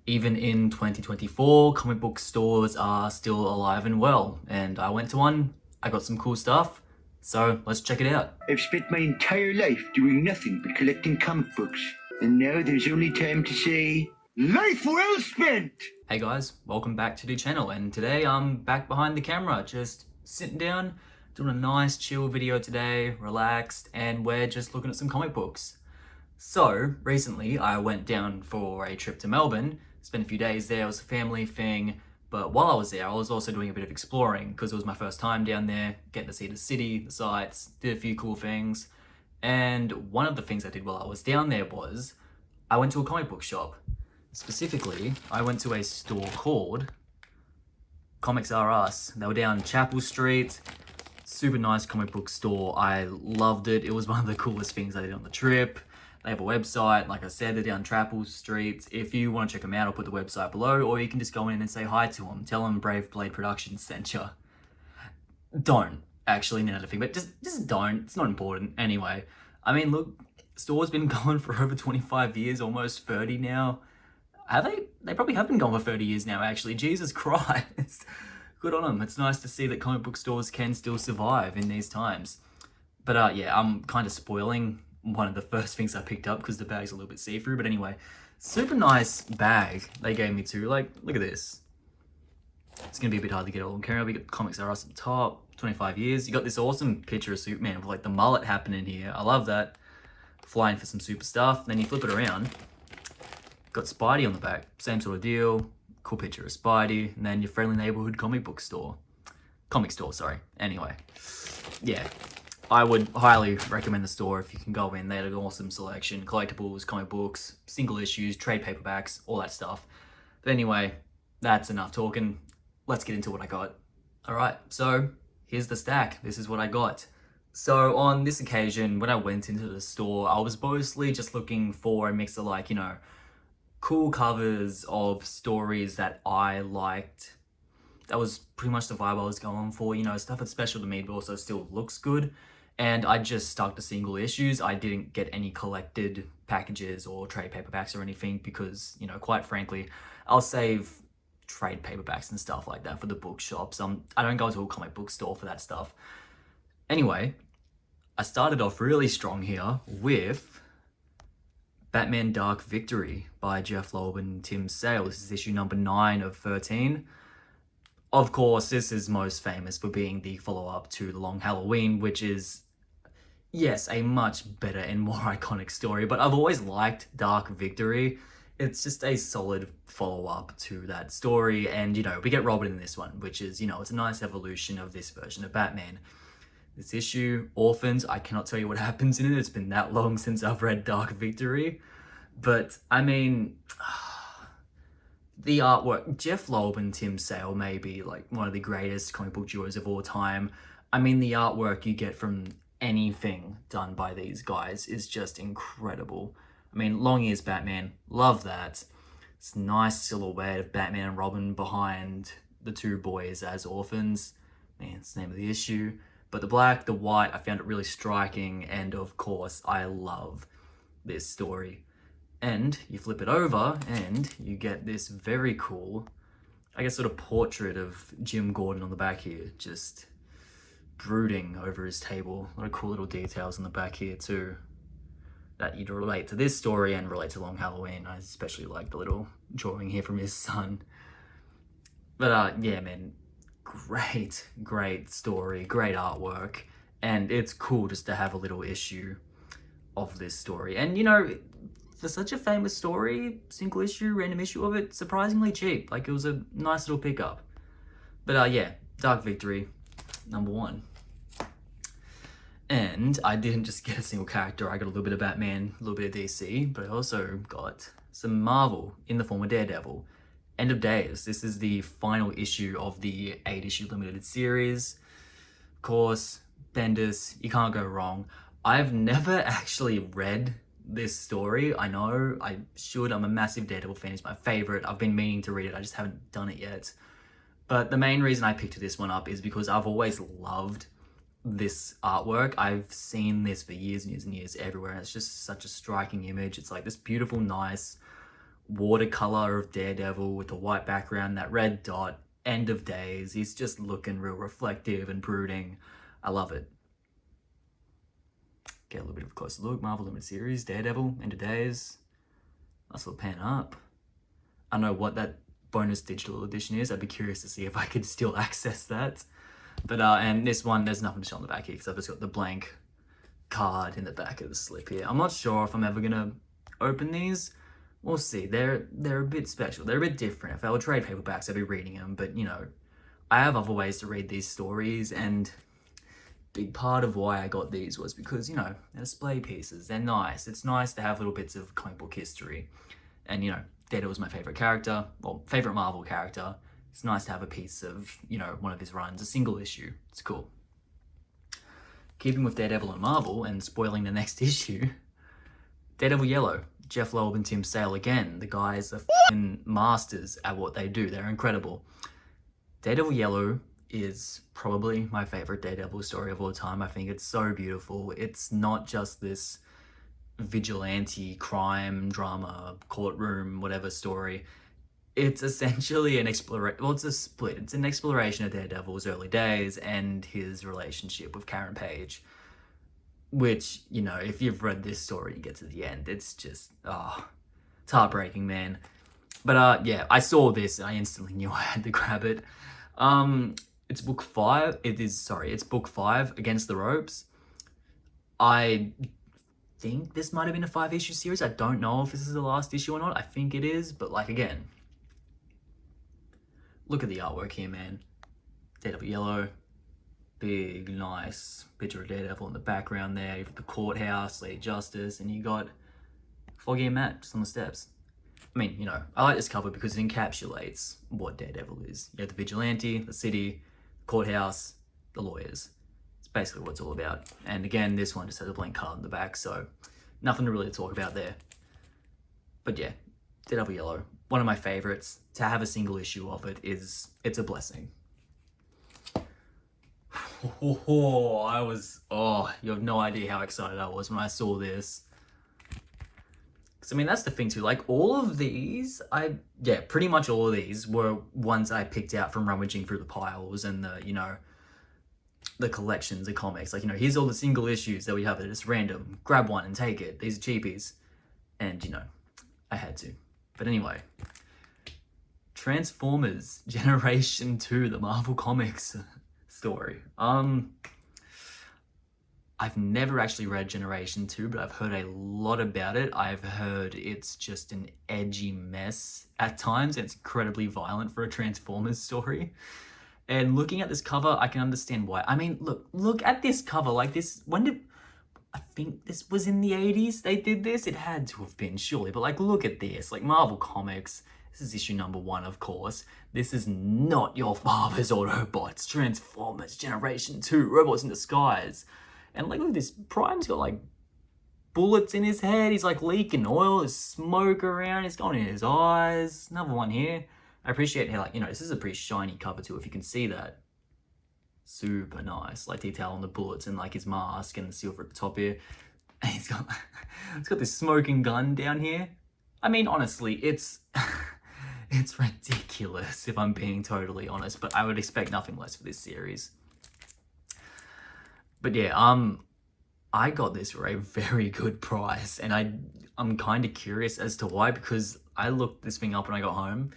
Even in 2024, comic book stores are still alive and well, and I went to one, I got some cool stuff, so let's check it out. I've spent my entire life doing nothing but collecting comic books, and now there's only time to say, life well spent! Hey guys, welcome back to the channel, and today I'm back behind the camera, just sitting down, doing a nice chill video today, relaxed, and we're just looking at some comic books. So, recently I went down for a trip to Melbourne, spent a few days there, it was a family thing, but while I was there I was also doing a bit of exploring, because it was my first time down there, getting to see the city, the sights, did a few cool things, and one of the things I did while I was down there was, I went to a comic book shop. Specifically, I went to a store called Comics R Us. They were down Chapel Street. Super nice comic book store. I loved it. It was one of the coolest things I did on the trip. They have a website. Like I said, they're down Chapel Street. If you want to check them out, I'll put the website below, or you can just go in and say hi to them. Tell them Brave Blade Productions sent you. Don't. Actually, another thing, but just don't. It's not important. Anyway, I mean, look, the store's been going for over 25 years, almost 30 now. Have they? They probably have been gone for 30 years now, actually. Jesus Christ. Good on them. It's nice to see that comic book stores can still survive in these times. But yeah, I'm kind of spoiling one of the first things I picked up because the bag's a little bit see-through. But anyway, super nice bag they gave me too. Like, look at this. It's going to be a bit hard to get all on camera. We got Comics R Us at the top, 25 years. You got this awesome picture of Superman with like the mullet happening here. I love that. Flying for some super stuff. Then you flip it around. Got Spidey on the back, same sort of deal, cool picture of Spidey, and then your friendly neighborhood comic store, sorry. Anyway, yeah, I would highly recommend the store if you can go in. They had an awesome selection, collectibles, comic books, single issues, trade paperbacks, all that stuff. But anyway, that's enough talking. Let's get into what I got. All right, so here's the stack. This is what I got. So on this occasion, when I went into the store, I was mostly just looking for a mix of like, cool covers of stories that I liked. That was pretty much the vibe I was going for, stuff that's special to me but also still looks good. And I just stuck to single issues. I didn't get any collected packages or trade paperbacks or anything because, quite frankly, I'll save trade paperbacks and stuff like that for the bookshops. I don't go to a comic book store for that stuff. Anyway, I started off really strong here with Batman Dark Victory by Jeff Loeb and Tim Sale. This is issue number 9 of 13. Of course, this is most famous for being the follow-up to The Long Halloween, which is, yes, a much better and more iconic story, but I've always liked Dark Victory. It's just a solid follow-up to that story, and, we get Robin in this one, which is, it's a nice evolution of this version of Batman. This issue, Orphans, I cannot tell you what happens in it. It's been that long since I've read Dark Victory. But, I mean, the artwork, Jeff Loeb and Tim Sale may be like one of the greatest comic book duos of all time. I mean, the artwork you get from anything done by these guys is just incredible. I mean, Long Ears Batman, love that. It's a nice silhouette of Batman and Robin behind the two boys as orphans. Man, it's the name of the issue. But the black, the white, I found it really striking, and of course, I love this story. And you flip it over, and you get this very cool, I guess, sort of portrait of Jim Gordon on the back here, just brooding over his table. A lot of cool little details on the back here too, that you'd relate to this story and relate to Long Halloween. I especially like the little drawing here from his son. But yeah, man. Great story, great artwork, and it's cool just to have a little issue of this story. And for such a famous story, single issue, random issue of it, surprisingly cheap. Like, it was a nice little pickup. But yeah, Dark Victory, number 1. And I didn't just get a single character, I got a little bit of Batman, a little bit of DC, but I also got some Marvel in the form of Daredevil. End of Days. This is the final issue of the 8-issue limited series. Of course, Bendis, you can't go wrong. I've never actually read this story. I know I should. I'm a massive Daredevil fan. It's my favorite. I've been meaning to read it. I just haven't done it yet. But the main reason I picked this one up is because I've always loved this artwork. I've seen this for years and years and years everywhere. And it's just such a striking image. It's like this beautiful, nice watercolor of Daredevil with the white background, that red dot, end of days. He's just looking real reflective and brooding. I love it. Get a little bit of a closer look. Marvel Limited Series, Daredevil, end of days. Nice little pan up. I don't know what that bonus digital edition is. I'd be curious to see if I could still access that. But and this one, there's nothing to show on the back here because I've just got the blank card in the back of the slip here. I'm not sure if I'm ever gonna open these. We'll see. They're a bit special. They're a bit different. If I were trade paperbacks, I'd be reading them. But you know, I have other ways to read these stories, and big part of why I got these was because, you know, they're display pieces. They're nice. It's nice to have little bits of comic book history. And, you know, Daredevil was my favorite character, well, favorite Marvel character. It's nice to have a piece of, you know, one of his runs, a single issue. It's cool. Keeping with Daredevil and Marvel and spoiling the next issue, Daredevil Yellow, Jeff Loeb and Tim Sale again. The guys are f***ing masters at what they do. They're incredible. Daredevil Yellow is probably my favorite Daredevil story of all time. I think it's so beautiful. It's not just this vigilante crime drama courtroom whatever story. It's essentially an exploration. Well, it's a split. It's an exploration of Daredevil's early days and his relationship with Karen Page, which, you know, if you've read this story and you get to the end, it's just it's heartbreaking, man. But yeah, I saw this and I instantly knew I had to grab it. It's book 5. It's book 5, Against the Ropes. I think this might have been a 5-issue series. I don't know if this is the last issue or not. I think it is, but like, again, look at the artwork here, man. Daredevil Yellow, big, nice picture of Daredevil in the background there. You've got the courthouse, Lady Justice, and you got Foggy and Matt just on the steps. I mean, you know, I like this cover because it encapsulates what Daredevil is. You have the vigilante, the city, courthouse, the lawyers. It's basically what it's all about. And again, this one just has a blank card in the back, so nothing to really talk about there. But yeah, Daredevil Yellow, one of my favorites. To have a single issue of it it's a blessing. You have no idea how excited I was when I saw this. I mean, that's the thing too, like all of these, pretty much all of these were ones I picked out from rummaging through the piles and the, you know, the collections of comics. Like, you know, here's all the single issues that we have that are just random. Grab one and take it. These are cheapies. And, you know, I had to. But anyway, Transformers Generation 2, the Marvel Comics story. I've never actually read Generation 2, but I've heard a lot about it. I've heard it's just an edgy mess at times. It's incredibly violent for a Transformers story. And looking at this cover, I can understand why. I mean, look at this cover. Like this, I think this was in the 80s they did this? It had to have been, surely. But like, look at this. Like Marvel Comics, this is issue number 1, of course. This is not your father's Autobots. Transformers Generation 2, Robots in Disguise. And like, look at this, Prime's got like bullets in his head. He's like leaking oil, there's smoke around, it's going in his eyes. Another one here. I appreciate how, like, you know, this is a pretty shiny cover too, if you can see that. Super nice, like detail on the bullets and like his mask and the silver at the top here. And he's got this smoking gun down here. I mean, honestly, it's ridiculous if I'm being totally honest, but I would expect nothing less for this series. But yeah, I got this for a very good price, and I'm kind of curious as to why, because I looked this thing up when I got home.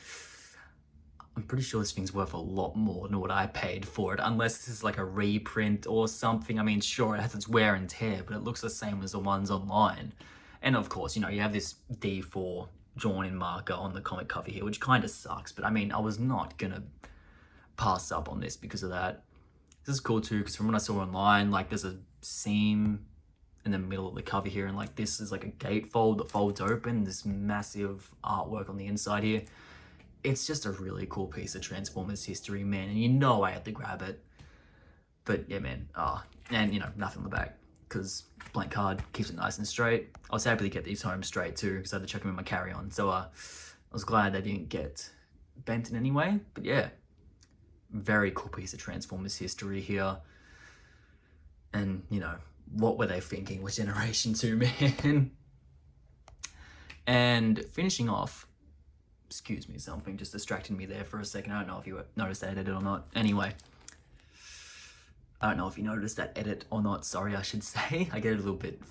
I'm pretty sure this thing's worth a lot more than what I paid for it, unless this is like a reprint or something. I mean, sure, it has its wear and tear, but it looks the same as the ones online. And of course, you know, you have this D4 drawn in marker on the comic cover here, which kind of sucks, but I mean, I was not gonna pass up on this because of that. This is cool too, because from what I saw online, like there's a seam in the middle of the cover here, and like this is like a gatefold that folds open, this massive artwork on the inside here. It's just a really cool piece of Transformers history, man, and you know I had to grab it. But yeah, man, and you know, nothing on the back, because blank card keeps it nice and straight. I was happy to get these home straight too, because I had to check them in my carry-on, so I was glad they didn't get bent in any way. But yeah, very cool piece of Transformers history here. And, you know, what were they thinking with Generation 2, man? And finishing off Excuse me, something just distracted me there for a second. I don't know if you noticed that edit or not. Anyway, I don't know if you noticed that edit or not. Sorry, I should say. I get a little bit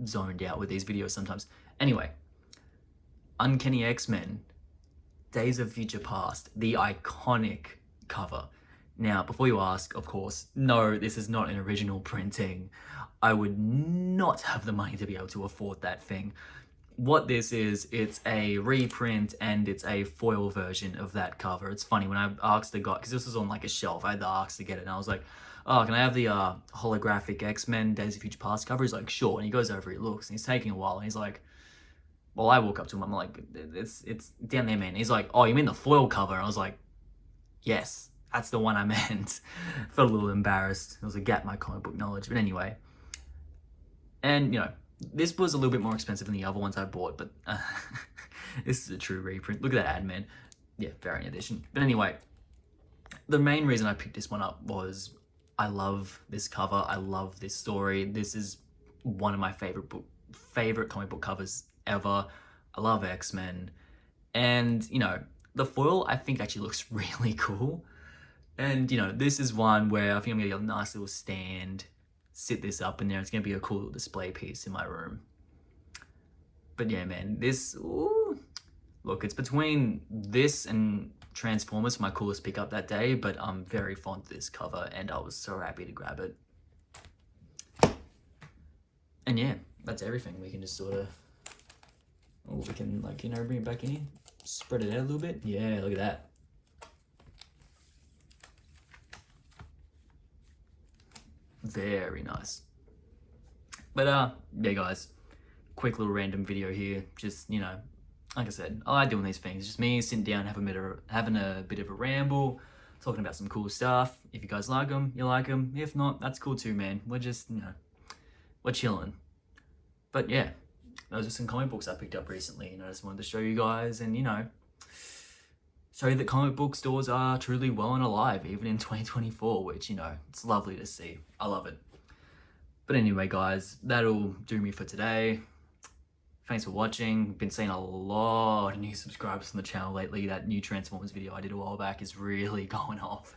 zoned out with these videos sometimes. Anyway, Uncanny X-Men, Days of Future Past, the iconic cover. Now, before you ask, of course, no, this is not an original printing. I would not have the money to be able to afford that thing. What this is, it's a reprint and it's a foil version of that cover. It's funny, when I asked the guy, because this was on like a shelf, I had to ask to get it, and I was like, oh, can I have the holographic X-Men Days of Future Past cover? He's like, sure. And he goes over, he looks, and he's taking a while, and he's like, well, I walk up to him, I'm like, it's down there, man. He's like, oh, you mean the foil cover? And I was like, yes, that's the one I meant. Felt a little embarrassed. There was a gap in my comic book knowledge, but anyway. And, you know, this was a little bit more expensive than the other ones I bought, but this is a true reprint. Look at that ad, man. Yeah, variant edition. But anyway, the main reason I picked this one up was I love this cover. I love this story. This is one of my favorite comic book covers ever. I love X-Men. And, you know, the foil I think actually looks really cool. And, you know, this is one where I think I'm gonna get a nice little stand, sit this up in there. It's gonna be a cool little display piece in my room. But yeah, man, this, ooh, look, it's between this and Transformers, my coolest pickup that day, but I'm very fond of this cover and I was so happy to grab it. And yeah, that's everything. We can just sort of, oh, we can, like, you know, bring it back in, spread it out a little bit. Yeah, look at that. Very nice. But yeah, guys, quick little random video here. Just, you know, like I said, I like doing these things. It's just me sitting down, having a bit of a ramble, talking about some cool stuff. If you guys like them, you like them. If not, that's cool too, man. We're just, you know, we're chilling. But yeah, those are some comic books I picked up recently, and I just wanted to show you guys and, you know, show you that comic book stores are truly well and alive, even in 2024, which, you know, it's lovely to see. I love it. But anyway, guys, that'll do me for today. Thanks for watching. Been seeing a lot of new subscribers on the channel lately. That new Transformers video I did a while back is really going off.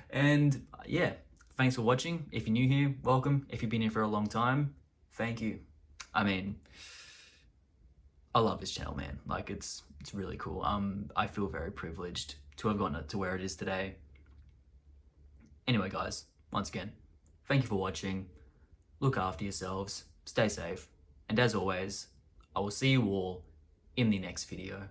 And yeah, thanks for watching. If you're new here, welcome. If you've been here for a long time, thank you. I mean, I love this channel, man. Like, it's really cool. I feel very privileged to have gotten it to where it is today. Anyway, guys, once again, thank you for watching. Look after yourselves, stay safe, and as always, I will see you all in the next video.